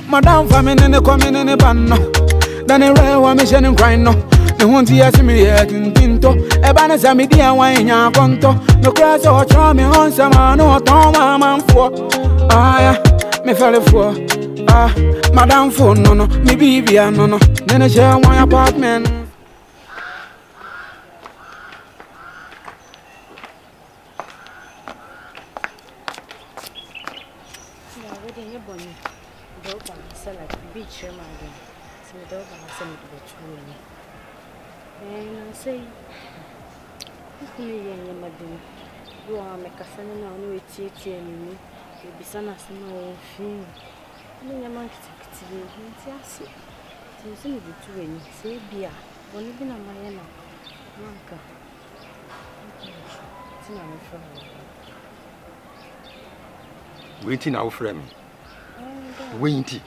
Madam famine in the coming in the banner. Then a rare one mission and crying no. The one tea as me yet in Tinto. A banner sami dia wine ya conto. No grass or charming on some man or Tom man for. Ah, yeah, me fell for. Ah, Madam for no, me baby, no. Then I share my apartment. Say, you madam, you are my cousin and I know it's me. You be son of some thing. No, man, it's a to be doing, say, beer, only been a Mayana. Manka. It's not a friend. Waiting our friend. Waiting.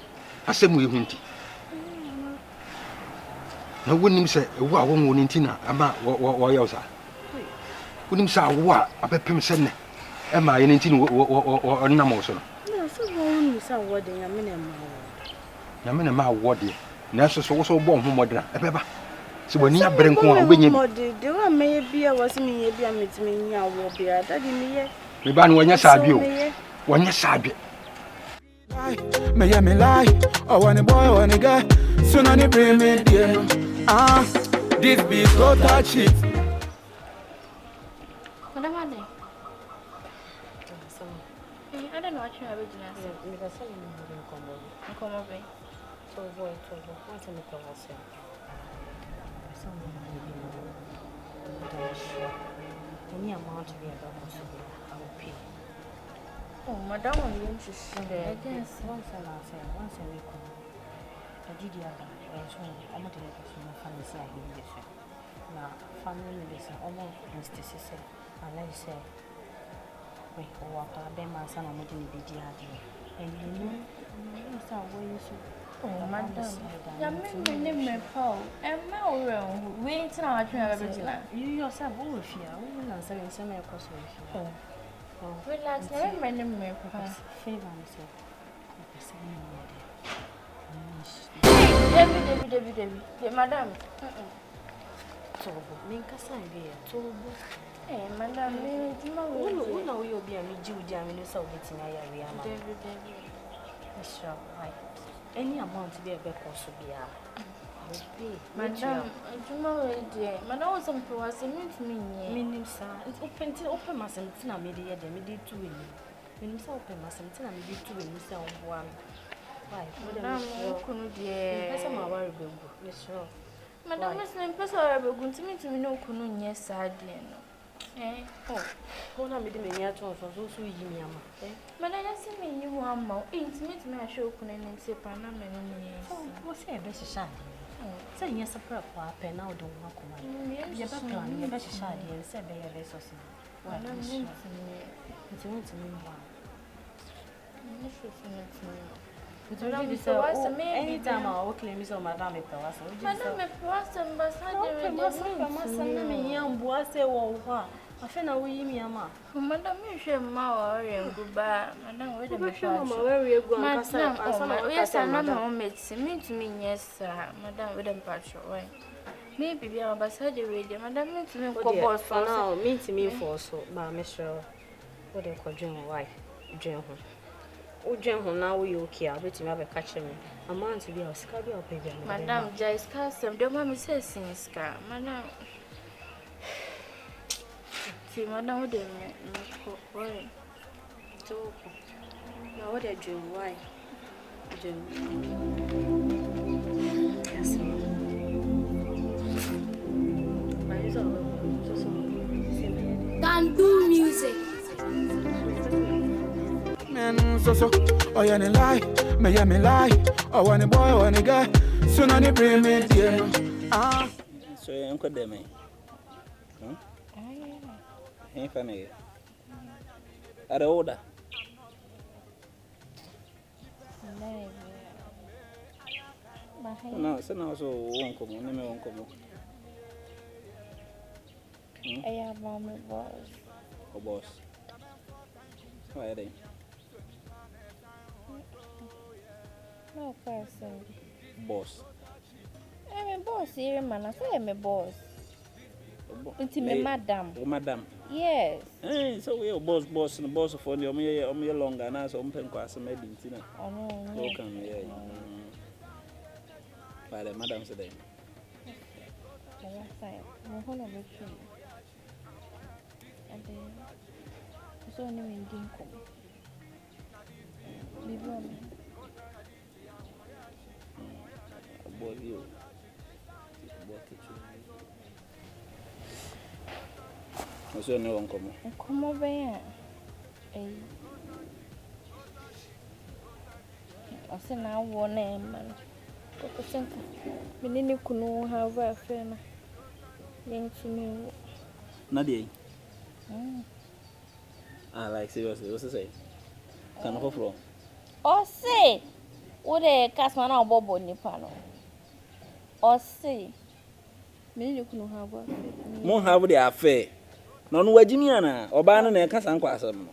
I said, we won't. No wouldn't say, "What won't win Tina, Ama, or Yosa." Wouldn't say, "What a pepper send." Am I anything or Namoson? No, so one is a wedding a minimum. Yamina, what dear? Nurses also born from Modena, a pepper. So when you bring one, when you do, I may be a was me, a meet me, I will be a daddy me. We ban when you saw you. When you saw it. May me lie, or when a boy or a girl, soon on the brain, dear. Ah, this be so touchy. What am I doing? I don't know what you're original. Because I am come over. So, boy, what's in the class? Any amount to be about I will pay. Oh, madam, I'm interested. I guess once a week. I did the other. I'm not going to family side in this. Now, family is almost instances. And let say, we walk out, Ben, my son, I'm not going to be the idea. And you know, it's our way. Oh, madam, you're making me Paul. And now, waiting our travel. You yourself will fear. We will answer in some across with you. Oh, relax, never mind me, Papa. Favor myself. David, madam. Tobo, make a sign here. Tobo. Eh, madam, who know you'll be a Jew, Jamie, so getting a area. David. Sure, right. Any amount to be a better also be a madam, tomorrow, dear. Madam was some was a meaning, sir. It's open my sentina media, the media to win. When you open my sentina media to win, you sound one. Why, madam, couldn't dear. That's my worry, yes, sure. Madam, Miss Nimper, going to meet me no canoe, yes, sir, dear. Eh, oh, hold on, meeting me at all for those who give me a month. But I just mean you want more intimate, my show couldn't say Panama. What's your best shot? Say yes, a prep for a pen now don't walk on. You're back on your best shot and said they are vessels. Well, it's going to mean one. Any time I'll claim is on Madame Pewas. Madame Pewas, ambassador, me young boy say, well, I feel we me, Mamma. Madame, you share my and goodbye. Madame, wait a minute, where we go. Yes, I'm not home. It's me to me, yes, sir. Madame, with a patch away. Maybe we are ambassador radio. Madame, to me, for now, mean to me for so, but Mr. What they call Jim wife, Jim. Oh, Jim, now we okay. I'll bet you have a catcher me. A man to be a scabby or baby. Madame, Jay's custom. Don't mammy says, since car, Madame. See, Madame, what do you mean? Now, what did you why? Yes, Can do music. Man, so, oh, yeah, lie, may me lie, oh, when a boy or a girl, soon on the brain, dear. Ah, so Uncle Demi. Ain't funny. At the order. No, so now so won't come on, won't come on. I am my boss. Oh, boss. Why are they? No person. Boss. I'm a boss here, man. I say I'm a boss. It's me, madam. Oh, madam. Yes. So we are boss, and the boss for the me longer, and I saw open class and made in Tina. Oh, no. Welcome, yeah. By the madam today. The last time, I'm going to be true. And then, it's only in Dinko. Before me. Boy, you. What's your name? Come over here. I say now one name, man. Me need to have a friend. Young to me. Nadia. Like seriously, what's to say? Can I go from? Or say, what a cast man or bobo nipano. Or say, me need to have a friend. More have the affair. No, no, Jimiana, or Banner and Cassan Quasam.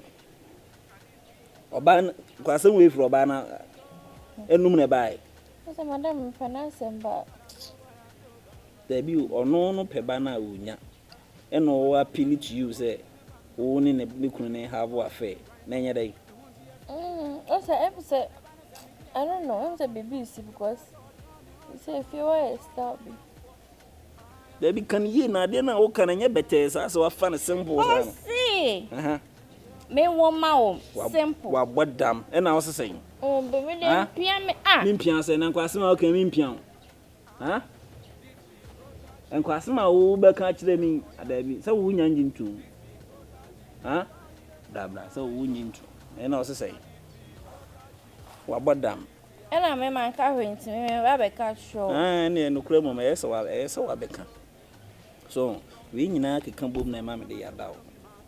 Or Ban Quasam way for Obana and Lumina by. As a madam finance and but debut or no pebana unya. And no appeal to you, say, owning a Bukune have a affair. Nanya day. Also, episode, I don't know, I'm the BBC because you say if you are stop me. Debbie can ye na dinner or can I better so I find a simple. Oh, see, me one mouth simple. What damn, and I was saying. Oh, but we didn't PM me. Mimpians and Quasima came impian. Huh? And Quasima will be catch them at Debbie, so we engine too. Huh? Dabla, so we need to. And I was saying. What damn? And I made my car into me, Rebecca show. And no cremo, so I become. So, we now can come boom, my mammy, they are down.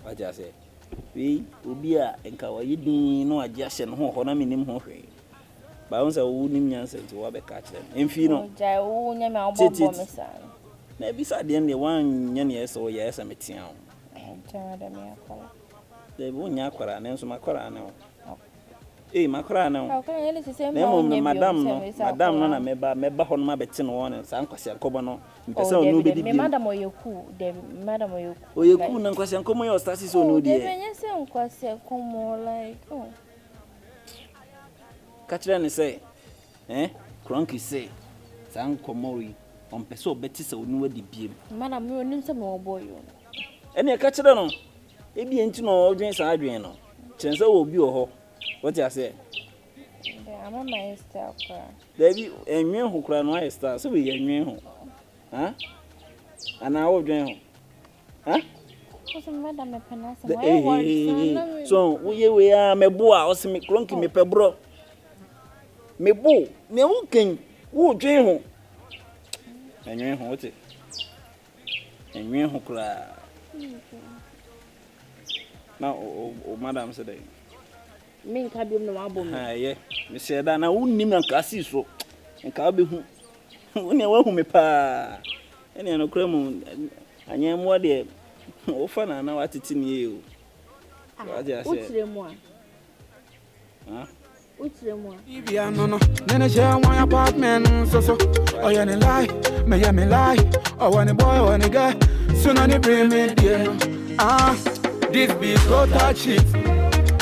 I just say, we will be a and Kawaii, no adjustment, who I'm in him home. Bounce a wooden answer to what catch them. In Fino, Jao, Yama, Bomb, maybe the only one yes or yes, I'm a town. They won't yakra, and answer my corano. My corano. Madame, Nana, Meba on my betin one and Sanquasia Cobano. Nobody, Madame, or you cool, Madame, or you cool, and question come your status so no dear. Yes, I'm quite come more like, oh. Catch them say, Cronky say, San Comori on Peso Betis or no the beam. Madame, you need some more boy. And you catch it on. It be into no James Adriano. Chance will be a ho. What I say? I'm a my star. There be a man who cry no star, so we a man. Huh? And I will drink. Huh? Madame So we are me boa or some cronky me pebro. Me boo, me walking, who drink. And you what it? And you who cry. Now, oh, madam said, me can be no album. Yeah, me said that I wouldn't even cassie so. And can't be who who me pa. And no cremo, and you am what dear. Oh, fun, I know what it's in you. I just said, which one? No, then I share my apartment, so. Oh, you lie, me lie. Oh, when a boy, when a guy, soon on the bring me dear. This be total cheat.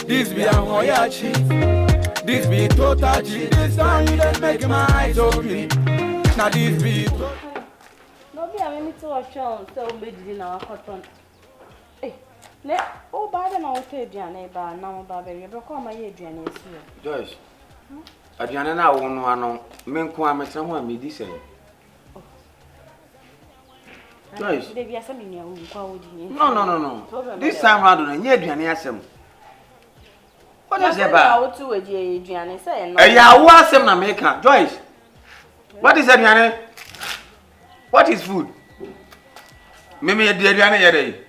This be a YAW cheat. This be total cheat. This time you don't make my eyes open. Now this be total. No, be a minute or so, so big in our cotton. Ne, oh, by the now, Adriana, by now, baby, but call my Adriana is here. Joyce, Adriana, now one, men come at someone me this. Joyce, baby, I'm in your own. No. This time rather than Adriana, asem. What is it about? To Adriana, say, I was some American. Joyce, what is Adriana? What is food? Maybe Adriana, yet.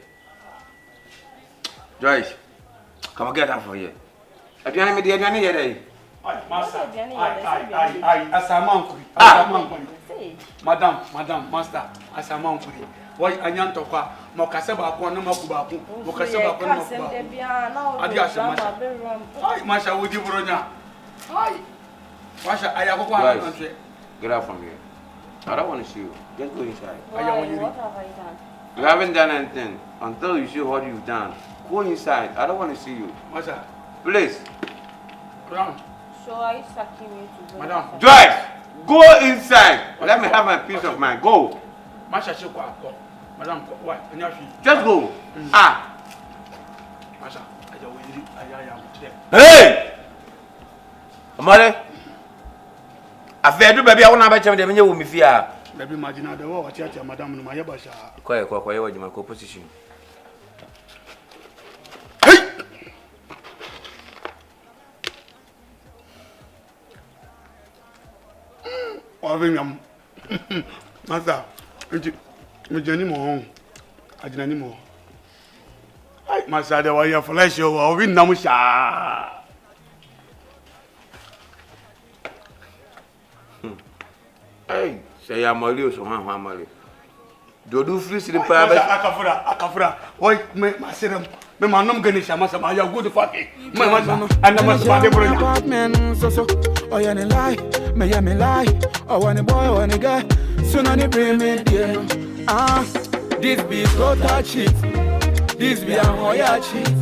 Joyce, come get that for you. Adriana, me Adriana, yet. As a man, madam, master, as a man, Why Anyantoka, Mokasaba, Mokubaku, Mokasaba, Adi Asha. Hi, Masha, would you run? Hi, Masha, I have a country. Get out from here. I don't want to see you. Just go inside. What have I done? You haven't done anything until you show what you've done. Go inside. I don't want to see you. Masha, Please. Brown. So are you sucking me to go? Madam. Joyce, go inside. Let me have my peace of mind. Go. Masha, Madam, what? Just go. Ah. Masha, Hey! Amale. Afedu baby, I want to have a chat with you with me fear. Baby, imagine the war, chat, Madam, my Yabasha. Quiet, what my co-position. Ovingam. Master, me journey more. I didn't anymore. Master, the way you flash you, or win Namusha. Hey, say I'm a little so hammerly. Do free to the private. Akafura. Why, my serum, my manum Ganesha, Massa, my good fucking. My mother, and the apartment, so, or any lie, may I lie, or when a boy or a guy, soon on the bring dear. Ah, this be total cheat. This be a Hoya cheat.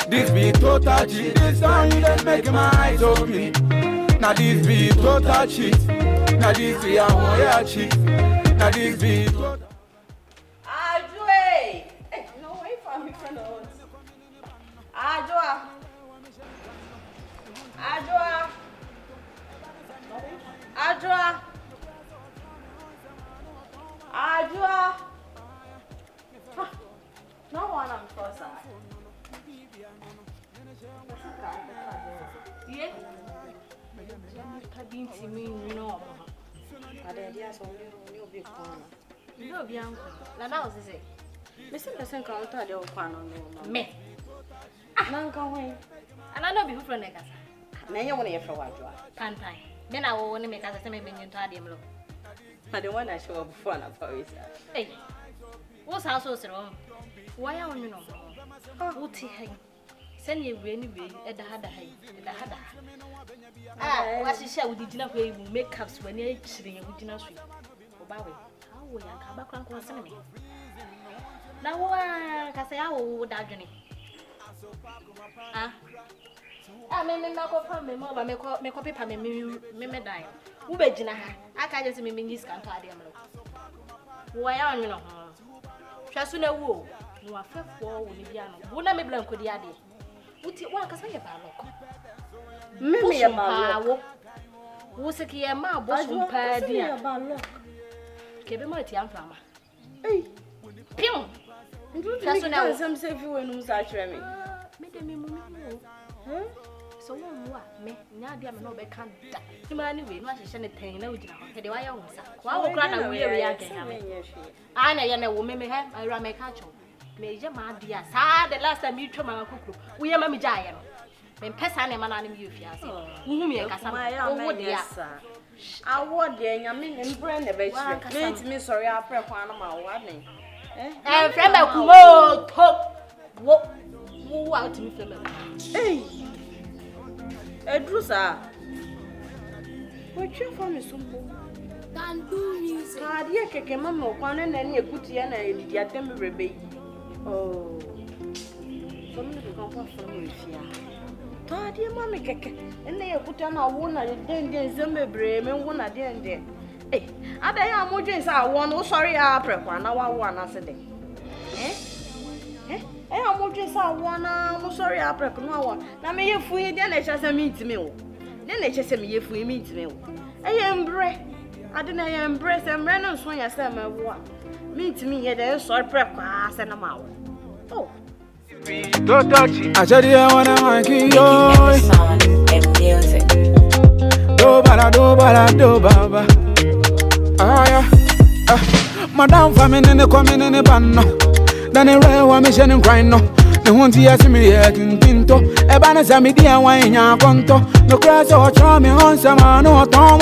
This be total cheat. This time you don't make my eyes open. Now this be total cheat. Now this be a Hoya cheat. Now this be total. No way for me, friend. Adwa. No one I'm close. Yeah. Cabin to me, no. I did yes, only big corner. No, Bianca. Now, is it? Mr. Person can't tell you one on me. None come away. And I know be friend. Now you want to hear for what you are. Can't I? Then I will want to make us a maybe in Tadium. I don't want to show up before I Paris. Hey, what's house was wrong? Why are you not? What he send you anyway at the Hada. Ah, what she said with the dinner way will make cups when you're sitting with dinner sweet. Oh, Bowie, how will you come back on concerning? Now, I say, I will that journey. Ah, I may not go from me more, but make copy for me, die. Who bet Jina? I can't just mean this can't tell them. Why are you not? Just in a woo, you are fair for William. Would I be blank with the idea? Would you want to say about look? Maybe about who's a key a ma, but you pay about look. Keep him at young farmer. Hey, Pion. Just now, some say you and who's actually me. So, me, now dear, no back can't die. You might anyway, not a anything, no, the way I was. Why would I weary again? I know a woman may have a ramen catch. Major, my dear, sad the last time you told my cuckoo. We are Mammy Giant. When Pessan and Manan, you fiancé. Whom you can I want the young men and brand of it. Makes me sorry, I'll prep one of my wedding. And friend of Kumawood, top. What out to me from hey, Edrusa. What you for me simple? Can do music. Ah, dear, cake, mamma, one and then you put Yana and the attempted baby. Oh, some little comfort from you, Fia. Ah, dear, mamma, cake, and they put on a woman, then Zimmer Brame, and one at the end there. Eh, I bet I'm more just I want, oh, sorry, I prep one, I want answer day. I'm more just I want, I'm sorry, I prep no one. Now, may you free, then they just meet me. Then they just me if we meet me. I am bread. I didn't embrace and ran on swing as I meet me at the sorry prep class and a mouth. Oh, I said, yeah, when I'm making song and music. do baba. Ah, yeah. Madam, famine in the coming in the ban. Then a rare one mission and crying. No, the one tea as me yet in Tinto. A banner, Sammy, dear, wine, ya conto. No crash or charming on some, no, Tom.